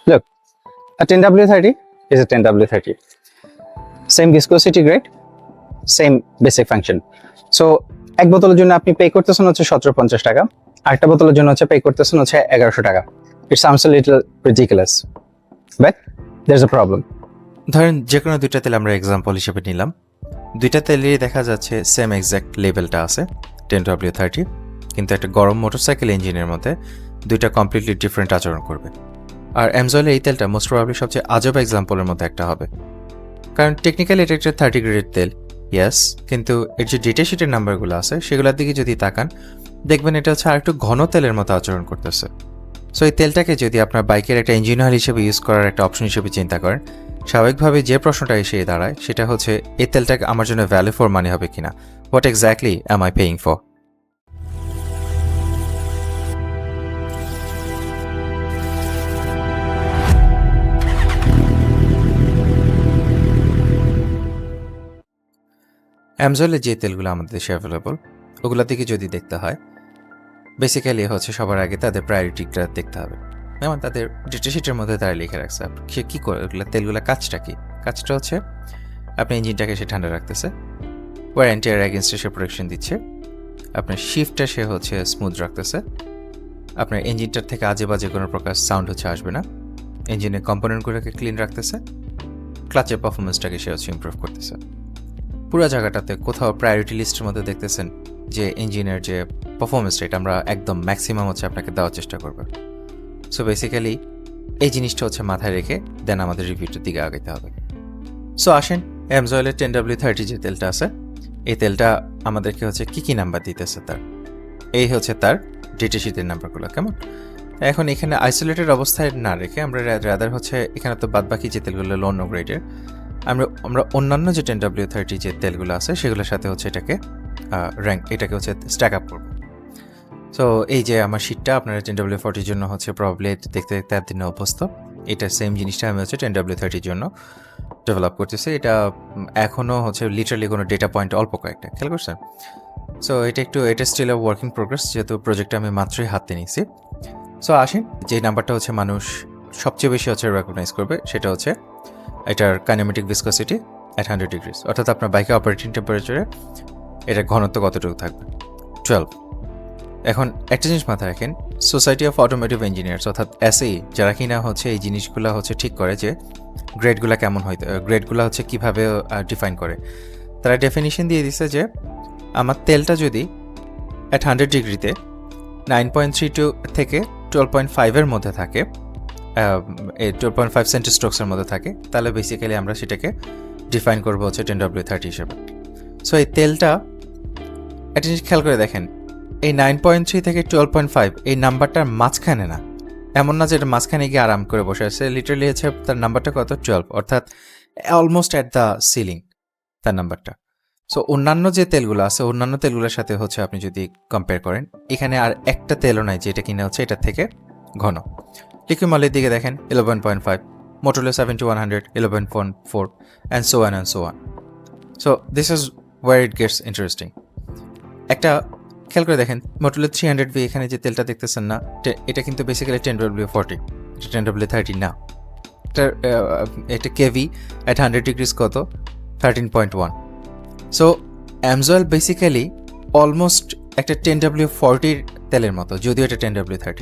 Look, a 10W30 is a 10W30. Same viscosity grade, same basic function. So এক বোতলের জন্য আপনি pay করতেছেন হচ্ছে 1750 টাকা, আরেকটা বোতলের জন্য হচ্ছে পে করতেছেন হচ্ছে 1100 টাকা. It sounds a little ridiculous, but there's a problem. ধরেন যে কোনো দুইটা তেল আমরা এক্সাম্পল হিসেবে নিলাম, দুইটা তেলেরই দেখা যাচ্ছে সেম এক্স্যাক্ট লেভেলটা আছে 10W30, কিন্তু একটা গরম মোটরসাইকেল ইঞ্জিনের মধ্যে দুইটা কমপ্লিটলি ডিফারেন্ট আচরণ করবে। আর অ্যামজয়েলের এই তেলটা মোস্ট প্রবাবলি সবচেয়ে আজব এক্সাম্পলের মধ্যে একটা হবে, কারণ টেকনিক্যালি এটা একটা 30 গ্রেডের তেল, ইয়েস, কিন্তু এর যে ডেটা শিটের নাম্বারগুলো আছে সেগুলোর দিকে যদি তাকান দেখবেন এটা হচ্ছে আর একটু ঘন তেলের মতো আচরণ করতেছে। সো এই তেলটাকে যদি আপনার বাইকের একটা ইঞ্জিন অয়েল হিসেবে ইউজ করার একটা অপশন হিসেবে চিন্তা করেন, স্বাভাবিকভাবে যে প্রশ্নটা এসে দাঁড়ায় সেটা হচ্ছে এই তেলটাকে আমার জন্য ভ্যালু ফর মানি হবে কিনা, what exactly am I paying for. অ্যামজয়েলের যে তেলগুলো আমাদের দেশে অ্যাভেলেবল ওগুলোর দিকে যদি দেখতে হয়, বেসিক্যালি হচ্ছে সবার আগে তাদের প্রায়োরিটিটা দেখতে হবে। যেমন তাদের ডেটা শিটের মধ্যে তারা লিখে রাখছে সে কী করে ওগুলো তেলগুলো কাজটা কী, কাজটা হচ্ছে আপনি ইঞ্জিনটাকে সে ঠান্ডা রাখতেছে, ওয়ারেন্টি আর এগেনস্টে সে প্রোটেকশন দিচ্ছে, আপনার শিফটটা সে হচ্ছে স্মুথ রাখতেছে, আপনার ইঞ্জিনটার থেকে আজে বাজে কোনো প্রকার সাউন্ড হচ্ছে আসবে না, ইঞ্জিনের কম্পোনেন্টগুলোকে ক্লিন রাখতেছে, ক্লাচের পারফরমেন্সটাকে সে হচ্ছে ইমপ্রুভ করতেছে। পুরো জায়গাটাতে কোথাও প্রায়োরিটি লিস্টের মধ্যে দেখতেছেন যে ইঞ্জিনের যে পারফরমেন্স রেট আমরা একদম ম্যাক্সিমাম হচ্ছে আপনাকে দেওয়ার চেষ্টা করবো। সো বেসিক্যালি এই জিনিসটা হচ্ছে মাথায় রেখে দেন আমাদের রিভিউটার দিকে আগাইতে হবে। সো আসেন অ্যামজয়েলের 10W30 যে তেলটা আছে, এই তেলটা আমাদেরকে হচ্ছে কী নাম্বার দিতেছে তার, এই হচ্ছে তার ডেটা শিটের নাম্বারগুলো। কেমন এখন এখানে আইসোলেটেড অবস্থায় না রেখে আমরা রাদার হচ্ছে এখানে তো বাদবাকি যে তেলগুলো লো গ্রেডের, আমরা অন্যান্য যে 10W30 যে তেলগুলো আছে সেগুলোর সাথে হচ্ছে এটাকে হচ্ছে স্ট্যাক আপ করবো। সো এই যে আমার শিটটা আপনারা 10W40 জন্য হচ্ছে প্রবলি দেখতে দেখতে একদিনে অভ্যস্ত, এটা সেম জিনিসটা আমি হচ্ছে 10W30 জন্য ডেভেলপ করতেছি। এটা এখনও হচ্ছে লিটারালি কোনো ডেটা পয়েন্ট অল্প কয়েকটা, খেয়াল করছেন? সো এটা স্টিল আ ওয়ার্কিং প্রোগ্রেস, যেহেতু প্রজেক্টটা আমি মাত্রই হাতে নিয়েছি। সো আসেন যে নাম্বারটা হচ্ছে মানুষ সবচেয়ে বেশি হচ্ছে রেকগনাইজ করবে সেটা হচ্ছে এটার কাইনেমেটিক ভিসকসিটি অ্যাট 100 ডিগ্রিজ, অর্থাৎ আপনার বাইকের অপারেটিং টেম্পারেচারে এটার ঘনত্ব কতটুকু থাকবে, 12। এখন একটা জিনিস মাথায় রাখেন, সোসাইটি অফ অটোমোটিভ ইঞ্জিনিয়ার্স অর্থাৎ এসএই যারা কিনা হচ্ছে এই জিনিসগুলো হচ্ছে ঠিক করে যে গ্রেডগুলো কেমন হয়, গ্রেডগুলো হচ্ছে কীভাবে ডিফাইন করে, তারা ডেফিনিশন দিয়ে দিছে যে আমার তেলটা যদি অ্যাট 100 ডিগ্রিতে 9.32 থেকে 12.5-এর মধ্যে থাকে, 12.5 সেন্টিস্ট্রোকসের মধ্যে থাকে, তাহলে বেসিক্যালি আমরা সেটাকে ডিফাইন করবো হচ্ছে 10W30 হিসেবে। সো এই তেলটা একটা জিনিস খেয়াল করে দেখেন, এই 9.3 থেকে 12.5 এই নাম্বারটার মাঝখানে না, এমন না যে এটা মাঝখানে গিয়ে আরাম করে বসে আছে, লিটারালি হচ্ছে তার নাম্বারটা কত 12, অর্থাৎ অলমোস্ট অ্যাট দ্য সিলিং তার নাম্বারটা। সো অন্যান্য যে তেলগুলো আছে অন্যান্য তেলগুলোর সাথে হচ্ছে আপনি যদি কম্পেয়ার করেন, এখানে আর একটা তেলও নাই যেটা কিনা হচ্ছে এটার থেকে ঘন। লিকুইড মলের দিকে দেখেন 11.5, Motorola 7100 11.4 and so on and so on. So this is where it gets interesting. একটা খেয়াল করে দেখেন মোটরোলা 300V এখানে যে তেলটা দেখতেছেন না, এটা কিন্তু বেসিক্যালি 10W40, এটা 10W30 না। এটা কেভি অ্যাট 100 ডিগ্রিজ কত 13.1। সো অ্যামজয়েল বেসিক্যালি অলমোস্ট একটা 10W40 তেলের মতো, যদিও এটা 10W30।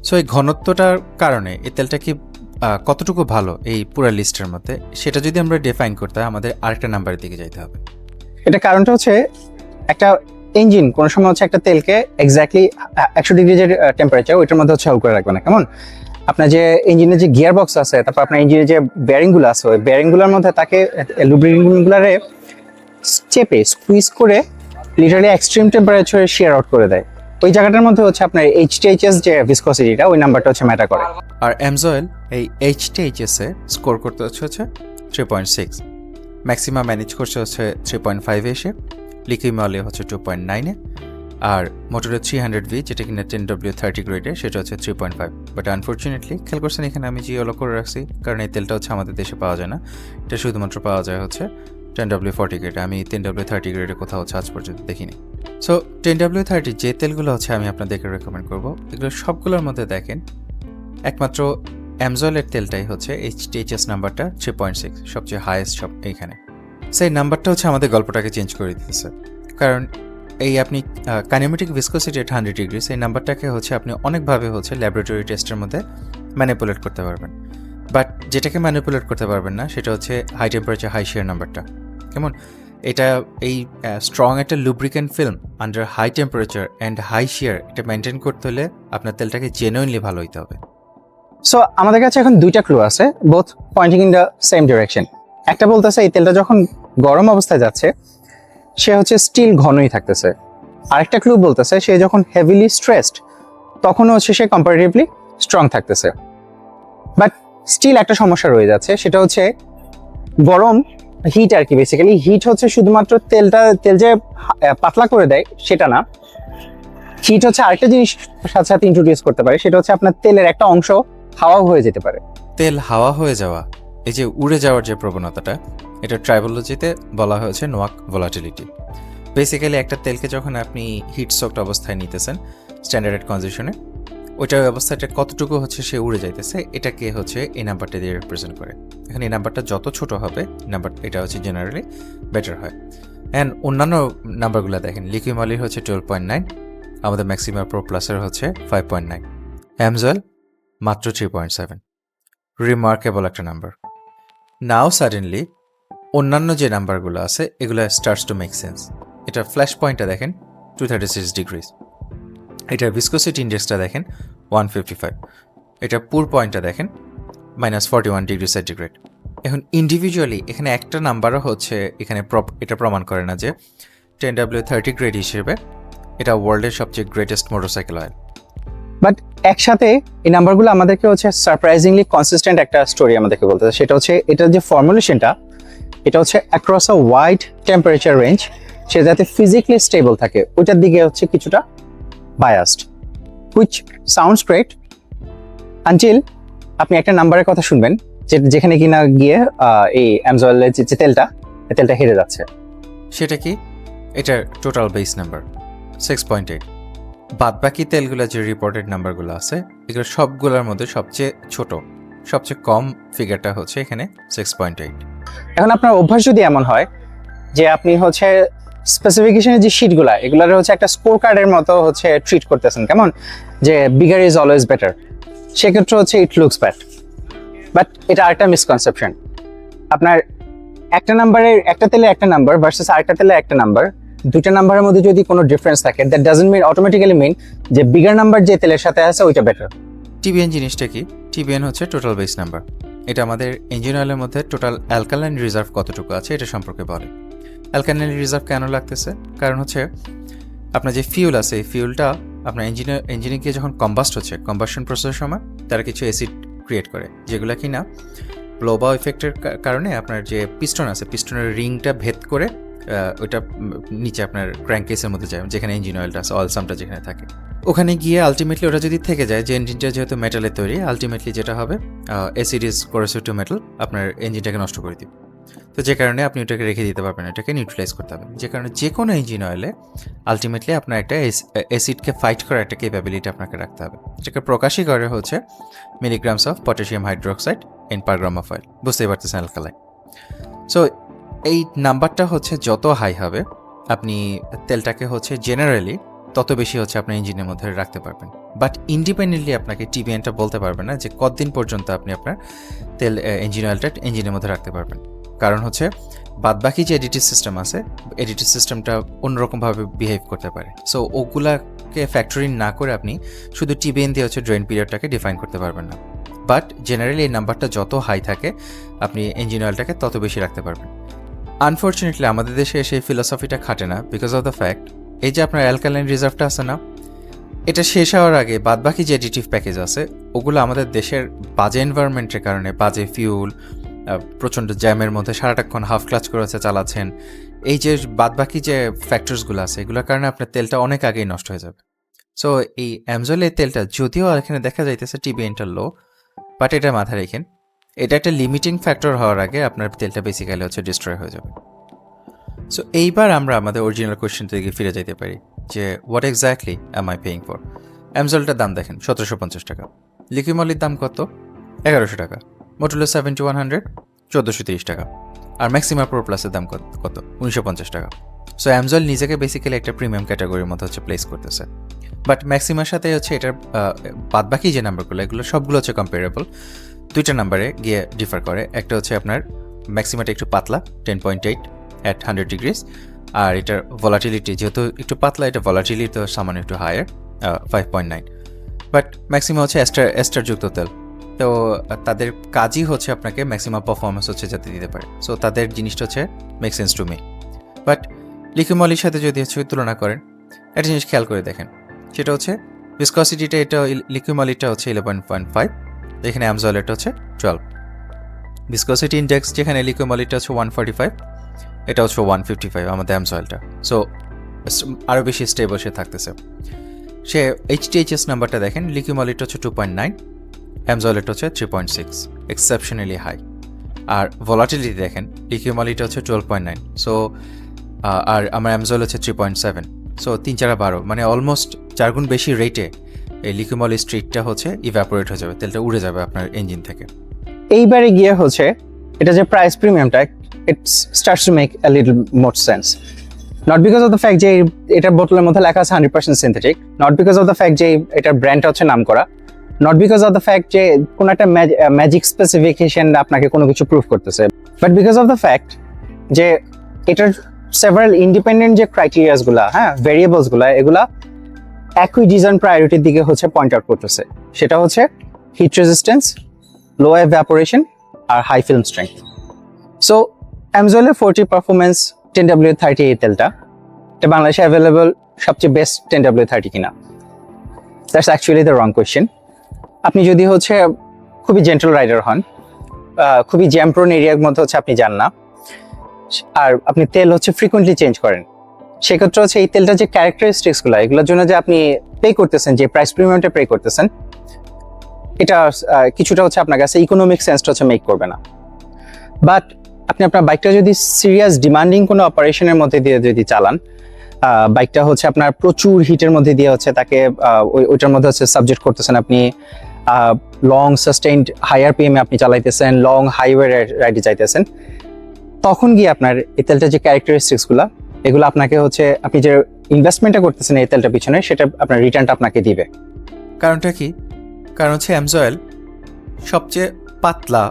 সো এই ঘনত্বটার কারণে এই তেলটা কি কতটুকু ভালো এই পুরো লিস্টের মধ্যে, সেটা যদি আমরা ডিফাইন করতে হয় আমাদের আরেকটা নাম্বারের দিকে যাইতে হবে। এটা কারণটা হচ্ছে একটা ইঞ্জিন কোনো সময় হচ্ছে একটা তেলকে এক্স্যাক্টলি 100 ডিগ্রি যে টেম্পারেচার ওইটার মধ্যে হচ্ছে হোল্ড করে রাখবে না। কেমন আপনার যে ইঞ্জিনের যে গিয়ার বক্স আছে, তারপর আপনার ইঞ্জিনের যে বেয়ারিংগুলো আছে, ওই বেয়ারিংগুলোর মধ্যে তাকে লুব্রিকেন্টগুলোরে চেপে স্কুইজ করে লিটারালি এক্সট্রিম টেম্পারেচারে শেয়ার আউট করে দেয়। ওই জায়গাটার মধ্যে হচ্ছে আপনার এইচটিএইচএস যে ভিসকসিটিটা ওই নাম্বারটা হচ্ছে ম্যাটার করে। আর অ্যামজয়েল এই এইচটিএইচএস এ স্কোর করতে হচ্ছে 3.6, ম্যাক্সিমাম ম্যানেজ করছে হচ্ছে 3.5 এসে, লিকুইড মলে হচ্ছে 2.9-এ, আর মোটরে 300V যেটা কিনা 10W30 গ্রেডে সেটা হচ্ছে 3.5। বাট আনফর্চুনেটলি খেয়াল করছেন এখানে আমি জিওলো করে রাখছি, কারণ এই তেলটা হচ্ছে আমাদের দেশে পাওয়া যায় না, এটা শুধুমাত্র পাওয়া যায় হচ্ছে 10W40 গ্রেডে। আমি 10W30 গ্রেডে কোথাও হচ্ছে আজ পর্যন্ত দেখিনি। সো 10W30 যে তেলগুলো হচ্ছে আমি আপনাদেরকে রেকমেন্ড করবো, এগুলো সবগুলোর মধ্যে দেখেন একমাত্র অ্যামজলের তেলটাই হচ্ছে এইচটিএইচএস নাম্বারটা 3.6 সবচেয়ে হাইয়েস্ট সব এইখানে। সেই নাম্বারটা হচ্ছে আমাদের গল্পটাকে চেঞ্জ করে দিতেছে, কারণ এই আপনি কাইনেমেটিক ভিসকোসিটি এট 100 ডিগ্রি এই নাম্বারটাকে হচ্ছে আপনি অনেকভাবে হচ্ছে ল্যাবরেটরি টেস্টের মধ্যে ম্যানিপুলেট করতে পারবেন, বাট যেটাকে ম্যানিপুলেট করতে পারবেন না সেটা হচ্ছে হাই টেম্পারেচার হাই শিয়ার নাম্বারটা। কেমন এটা এই স্ট্রং একটা lubricant film under high temperature and high shear এটা মেনটেন করতে হলে আপনার তেলটাকে জেনুইনলি ভালো হইতে হবে। সো আমাদের কাছে এখন দুইটা ক্লু আছে, both pointing in the same direction. একটা বলতেছে এই তেলটা যখন গরম অবস্থায় যাচ্ছে সে হচ্ছে স্টিল ঘনই থাকতেছে, আরেকটা ক্লু বলতেছে সে যখন হেভিলি স্ট্রেসড তখন হচ্ছে সে কম্পারেটিভলি স্ট্রং থাকতেছে। বাট স্টিল একটা সমস্যা রয়ে যাচ্ছে, সেটা হচ্ছে গরম হিট আর কি। বেসিক্যালি হিট হচ্ছে শুধুমাত্র তেল যে পাতলা করে দেয় সেটা না, হিট হচ্ছে আরেকটা জিনিস সাথে সাথে ইন্ট্রোডিউস করতে পারে, সেটা হচ্ছে আপনার তেলের একটা অংশ হাওয়াও হয়ে যেতে পারে। তেল হাওয়া হয়ে যাওয়া, এই যে উড়ে যাওয়ার যে প্রবণতাটা, এটা ট্রাইবোলজিতে বলা হয়েছে নোয়াক ভলাটিলিটি। বেসিক্যালি একটা তেলকে যখন আপনি হিট সোকড অবস্থায় নিতেছেন স্ট্যান্ডার্ড কন্ডিশনে, ওইটা অবস্থাটা কতটুকু হচ্ছে সে উড়ে যাইতেছে, এটাকে হচ্ছে এই নাম্বারটা দিয়ে রিপ্রেজেন্ট করে। এখানে এই নাম্বারটা যত ছোট হবে নাম্বার এটা হচ্ছে জেনারেলি বেটার হয়। অ্যান্ড অন্যান্য নাম্বারগুলো দেখেন, লিকুইমলির হচ্ছে 12.9, আমাদের ম্যাক্সিমাম প্রো প্লাসের হচ্ছে 5.9, অ্যামজল মাত্র 3.7। রিমার্কেবল একটা নাম্বার। নাও সাডেনলি অন্যান্য যে নাম্বারগুলো আছে এগুলো স্টার্টস টু মেক সেন্স। এটা ফ্ল্যাশ পয়েন্টটা দেখেন 236 ডিগ্রিজ, এটার ভিসকোসিটি ইন্ডেক্সটা দেখেন 155, এটা পুর পয়েন্টটা দেখেন -41 ডিগ্রি সেন্টিগ্রেড। এখন ইন্ডিভিজুয়ালি এখানে একটা নাম্বারও হচ্ছে এখানে এটা প্রমাণ করে না যে 10W30 গ্রেড হিসেবে এটা ওয়ার্ল্ডের সবচেয়ে গ্রেটেস্ট মোটরসাইকেল অয়েল। বাট একসাথে এই নাম্বারগুলো আমাদেরকে হচ্ছে সারপ্রাইজিংলি কনসিস্টেন্ট একটা স্টোরি আমাদেরকে বলতে, সেটা হচ্ছে এটার যে ফর্মুলেশনটা এটা হচ্ছে across a wide temperature range, সে যাতে ফিজিক্যালি স্টেবল থাকে ওইটার দিকে হচ্ছে কিছুটা biased, which sounds great until আপনি একটা নাম্বারের কথা শুনবেন যেখানে কিনা গিয়ে এই অ্যামজলের যে তেলটা হেরে যাচ্ছে। সেটা কি? এটার টোটাল বেস নাম্বার 6.8। বাদবাকি তেলগুলো যে রিপোর্টেড নাম্বারগুলো আছে এগুলো সবগুলোর মধ্যে সবচেয়ে ছোট, সবচেয়ে কম ফিগারটা হচ্ছে এখানে 6.8। এখন আপনার অভ্যাস যদি এমন হয় যে আপনি হচ্ছে স্পেসিফিকেশনের যে শিটগুলো এগুলোর হচ্ছে একটা স্কোর কার্ডের মতো হচ্ছে ট্রিট করতেছেন, কেমন যে বিগার ইজ অলওয়েজ বেটার, সেক্ষেত্রে হচ্ছে ইট লুকস ব্যাড। বাট এটা আরেকটা মিসকনসেপশন। আপনার একটা নাম্বারের একটা তেলে একটা নাম্বার ভার্সেস আরেকটা তেলে একটা নাম্বার, দুইটা নাম্বারের মধ্যে যদি কোনো ডিফারেন্স থাকে দ্যাট ডাজন্ট মিন অটোমেটিক্যালি মিন যে বিগার নাম্বার যে তেলের সাথে আছে ওইটা বেটার। টিবিএন জিনিসটা কি? টিবিএন হচ্ছে টোটাল বেস নাম্বার। এটা আমাদের ইঞ্জিন অয়েলের মধ্যে টোটাল অ্যালকালাইন রিজার্ভ কতটুকু আছে এটা সম্পর্কে বলে। অ্যালকালাইন রিজার্ভ কেন লাগতেছে? কারণ হচ্ছে আপনার যে ফিউল আছে এই ফিউলটা আপনার ইঞ্জিনে গিয়ে যখন কম্বাস্ট হচ্ছে, কম্বাসশন প্রসেসের সময় তারা কিছু অ্যাসিড ক্রিয়েট করে, যেগুলো কি না ব্লোবা ইফেক্টের কারণে আপনার যে পিস্টন আছে পিস্টনের রিংটা ভেদ করে ওইটা নিচে আপনার ক্র্যাঙ্কেসের মধ্যে যায়, যেখানে ইঞ্জিন অয়েলটা আছে, অয়েল সামটা যেখানে থাকে, ওখানে গিয়ে আলটিমেটলি ওটা যদি থেকে যায়, যে ইঞ্জিনটা যেহেতু মেটালের তৈরি, আলটিমেটলি যেটা হবে অ্যাসিড ইজ কোরোসিভ টু মেটাল, আপনার ইঞ্জিনটাকে নষ্ট করে দিবে। তো যে কারণে আপনি ওটাকে রেখে দিতে পারবেন, এটাকে নিউট্রালাইজ করতে হবে। যে কারণে যে কোনো ইঞ্জিন অয়েলে আলটিমেটলি আপনার একটা অ্যাসিডকে ফাইট করার একটা ক্যাপাবিলিটি আপনাকে রাখতে হবে। এটাকে প্রকাশই করে হচ্ছে milligrams of potassium hydroxide in per gram of oil. বুঝতেই পারতেছেন অ্যালকালাইন। সো এই নাম্বারটা হচ্ছে যত হাই হবে আপনি তেলটাকে হচ্ছে জেনারেলি তত বেশি হচ্ছে আপনার ইঞ্জিনের মধ্যে রাখতে পারবেন। বাট ইন্ডিপেন্ডেন্টলি আপনাকে টিবিএনটা বলতে পারবে না যে কতদিন পর্যন্ত আপনি আপনার তেল ইঞ্জিন অয়েলটা ইঞ্জিনের মধ্যে রাখতে পারবেন। কারণ হচ্ছে বাদবাকি যে এডিটিভ সিস্টেম আছে, এডিটিভ সিস্টেমটা অন্যরকমভাবে বিহেভ করতে পারে। সো ওগুলাকে ফ্যাক্টরি না করে আপনি শুধু টিবিএন দিয়ে হচ্ছে ড্রেন পিরিয়ডটাকে ডিফাইন করতে পারবেন না। বাট জেনারেলি এই নাম্বারটা যত হাই থাকে আপনি ইঞ্জিন অয়েলটাকে তত বেশি রাখতে পারবেন। আনফর্চুনেটলি আমাদের দেশে সেই ফিলসফিটা খাটে না, বিকজ অফ দ্য ফ্যাক্ট এই যে আপনার অ্যালকালাইন রিজার্ভটা আছে না, এটা শেষ হওয়ার আগে বাদবাকি যে এডিটিভ প্যাকেজ আছে ওগুলো আমাদের দেশের বাজে এনভায়রনমেন্টের কারণে, বাজে ফিউল, প্রচণ্ড জ্যামের মধ্যে সারাটাক্ষণ হাফ ক্লাচ করে চালাচ্ছেন, এই যে বাদবাকি যে ফ্যাক্টরসগুলো আছে এগুলোর কারণে আপনার তেলটা অনেক আগেই নষ্ট হয়ে যাবে। সো এই অ্যামজলের তেলটা যদিও এখানে দেখা যাইতেছে টিবিএনটা লো, বাট এটা মাথায় রেখেন এটা একটা লিমিটিং ফ্যাক্টর হওয়ার আগে আপনার তেলটা বেসিক্যালি হচ্ছে ডিস্ট্রয় হয়ে যাবে। সো এইবার আমরা আমাদের অরিজিনাল কোয়েশ্চেন থেকে ফিরে যেতে পারি যে what exactly am I paying for. অ্যামজলটার দাম দেখেন 1750 টাকা, লিকুইমলির দাম কত? 1100 টাকা। মোটুলো 7100 1430 টাকা। আর ম্যাক্সিমা প্রো প্লাসের দাম কত 1950 টাকা। সো অ্যামজল নিজেকে বেসিক্যালি একটা প্রিমিয়াম ক্যাটাগরির মতো হচ্ছে প্লেস করতেছে। বাট ম্যাক্সিমার সাথে হচ্ছে এটার বাদবাকি যে নাম্বারগুলো এগুলো সবগুলো হচ্ছে কম্পারেবল। দুইটা নাম্বারে গিয়ে ডিফার করে। একটা হচ্ছে আপনার ম্যাক্সিমাটা একটু পাতলা 10.8 অ্যাট 100 ডিগ্রিজ, আর এটার ভলাটিলিটি যেহেতু একটু পাতলা, এটা ভলাটিলিটি তো সামান্য একটু হায়ার 5.9। বাট ম্যাক্সিমা হচ্ছে এস্টারযুক্ত তেল, তো তাদের কাজই হচ্ছে আপনাকে ম্যাক্সিমাম পারফরমেন্স হচ্ছে যাতে দিতে পারে। সো তাদের জিনিসটা হচ্ছে make sense to me. But লিকুমলির সাথে যদি হচ্ছে তুলনা করেন, একটা জিনিস খেয়াল করে দেখেন, সেটা হচ্ছে ভিসকসিটিটা, এটা লিকুমলিটা হচ্ছে 11.5, এখানে অ্যামজলেরটা হচ্ছে 12। ভিসকসিটি ইন্ডেক্স যেখানে লিকুমলিটা হচ্ছে 145, এটা হচ্ছে 155 আমাদের অ্যামজলটা। সো আরও বেশি স্টেবল সে থাকতেছে। সে HTHS নাম্বারটা দেখেন, লিকুমলিটা হচ্ছে 2.9, অ্যামজলেট হচ্ছে 3.6, এক্সেপশনালি হাই। আর ভলাটিলিটি দেখেন, লিকুমলিটা হচ্ছে 12.9, সো আর আমার অ্যামজল হচ্ছে 3.7, সো 3-4-12, মানে অলমোস্ট 4 গুণ বেশি রেটে এই লিকুমলি স্ট্রিটটা হচ্ছে ইভ্যাপোরেট হয়ে যাবে, তেলটা উড়ে যাবে আপনার ইঞ্জিন থেকে। এইবারে গিয়ে হচ্ছে এটা যে প্রাইস প্রিমিয়ামটা, it starts to make a little more sense. Not because of the fact যে এটার বোতলের মধ্যে লেখা আছে 100% synthetic, not because of the fact যে এটার ব্র্যান্ডটা হচ্ছে নাম করা, not because of the fact যে কোনো একটা ম্যাজিক স্পেসিফিকেশন আপনাকে কোনো কিছু প্রুভ করতেছে, but because of the fact যে এটার সেভারাল ইন্ডিপেন্ডেন্ট যে ক্রাইটেরিয়াসগুলা, হ্যাঁ, ভেরিয়েবলসগুলা, এগুলা একই ডিজাইন প্রায়োরিটির দিকে হচ্ছে পয়েন্ট আউট করতেছে। সেটা হচ্ছে হিট রেজিস্ট্যান্স, লো এভাপোরেশন আর হাই ফিল্ম স্ট্রেংথ। সো অ্যামজলের 40 পারফরমেন্স 10W30 এই তেলটা, এটা বাংলাদেশে অ্যাভেলেবল সবচেয়ে বেস্ট 10W30 কিনা? That's actually the wrong question. আপনি যদি হচ্ছে খুবই জেন্টল রাইডার হন, খুবই জ্যাম প্রোন এরিয়ার মধ্যে হচ্ছে আপনি যান না, আর আপনি তেল হচ্ছে ফ্রিকোয়েন্টলি চেঞ্জ করেন, সেক্ষেত্রে হচ্ছে এই তেলটা যে ক্যারেক্টারিস্টিক্সগুলো, এগুলোর জন্য যে আপনি পে করতেছেন, যে প্রাইস প্রিমিয়ামটা পে করতেছেন, এটা কিছুটা হচ্ছে আপনার কাছে ইকোনমিক সেন্সটা হচ্ছে মেক করবে না। বাট আপনি আপনার বাইকটা যদি সিরিয়াস ডিমান্ডিং কোনো অপারেশনের মধ্যে দিয়ে যদি চালান, বাইকটা হচ্ছে আপনার প্রচুর হিটের মধ্যে দিয়ে হচ্ছে তাকে ওইটার মধ্যে হচ্ছে সাবজেক্ট করতেছেন, আপনি লং সাস্টেইনড হায়ার পিএমে আপনি চালাইতেছেন, লং হাইওয়ে রাইডে যাইতেছেন, তখন গিয়ে আপনার এই তেলটার যে ক্যারেক্টারিস্টিক্সগুলো, এগুলো আপনাকে হচ্ছে আপনি যে ইনভেস্টমেন্টটা করতেছেন এই তেলটার পিছনে, সেটা আপনার রিটার্নটা আপনাকে দিবে। কারণটা কি? কারণ হচ্ছে অ্যামজল সবচেয়ে পাতলা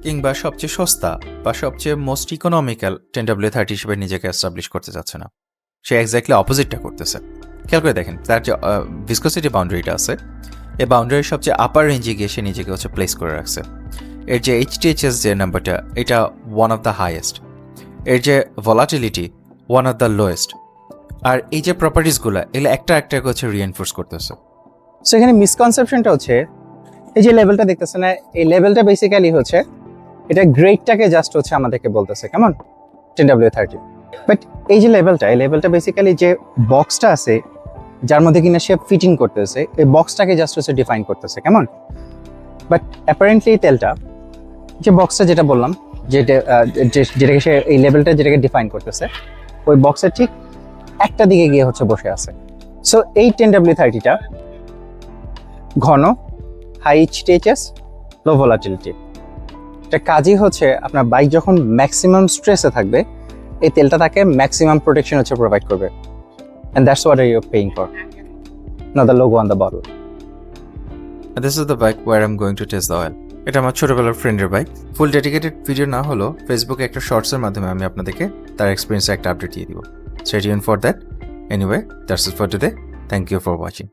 কিংবা সবচেয়ে সস্তা বা সবচেয়ে মোস্ট ইকোনমিক্যাল 10W30 হিসেবে নিজেকে এস্টাবলিশ করতে যাচ্ছে না, সে এক্স্যাক্টলি অপোজিটটা করতেছে। খেয়াল করে দেখেন, তার যে ভিসকসিটি বাউন্ডারিটা আছে, এই বাউন্ডারির সবচেয়ে আপার রেঞ্জে গিয়ে সে নিজেকে হচ্ছে প্লেস করে রাখছে। এর যে HTHS যে নাম্বারটা, এটা ওয়ান অফ দ্য হাইয়েস্ট, এর যে volatility one of the lowest, আর এই যে প্রপার্টিসগুলো, এগুলো একটা হচ্ছে রিএনফোর্স করতেছে। সো এখানে মিসকনসেপশনটা হচ্ছে এই যে লেভেলটা দেখতেছে না, এই লেভেলটা বেসিক্যালি হচ্ছে এটা গ্রেডটাকে জাস্ট হচ্ছে আমাদেরকে বলতেছে, কেমন 10W30। বাট এই যে লেভেলটা, এই লেভেলটা বেসিক্যালি যে বক্সটা আছে যার মধ্যে কিনা সে ফিটিং করতেছে, এই বক্সটাকে জাস্ট হচ্ছে ডিফাইন করতেছে, কেমন। বাট অ্যাপারেন্টলি এই তেলটা যে বক্সটা যেটা বললাম, যেটাকে সে এই লেভেলটা যেটাকে ডিফাইন করতেছে, ওই বক্সের ঠিক একটা দিকে গিয়ে হচ্ছে বসে আছে। সো এই 10W30টা ঘন, হাই HTHS, লো ভলাটিলিটি, এটা কাজই হচ্ছে আপনার বাইক যখন ম্যাক্সিমাম স্ট্রেসে থাকবে, এই তেলটা তাকে ম্যাক্সিমাম প্রোটেকশন হচ্ছে প্রোভাইড করবে। And that's what are you paying for, not the logo on the bottle. And this is the bike where I'm going to test the oil. এটা আমার ছোটবেলার ফ্রেন্ডের বাইক। ফুল ডেডিকেটেড ভিডিও না হলো, ফেসবুকে একটা শর্টসের মাধ্যমে আমি আপনাদেরকে তার এক্সপিরিয়েন্সে একটা আপডেট দিয়ে দিব। Stay tuned for that. Anyway, that's it for today. Thank you for watching.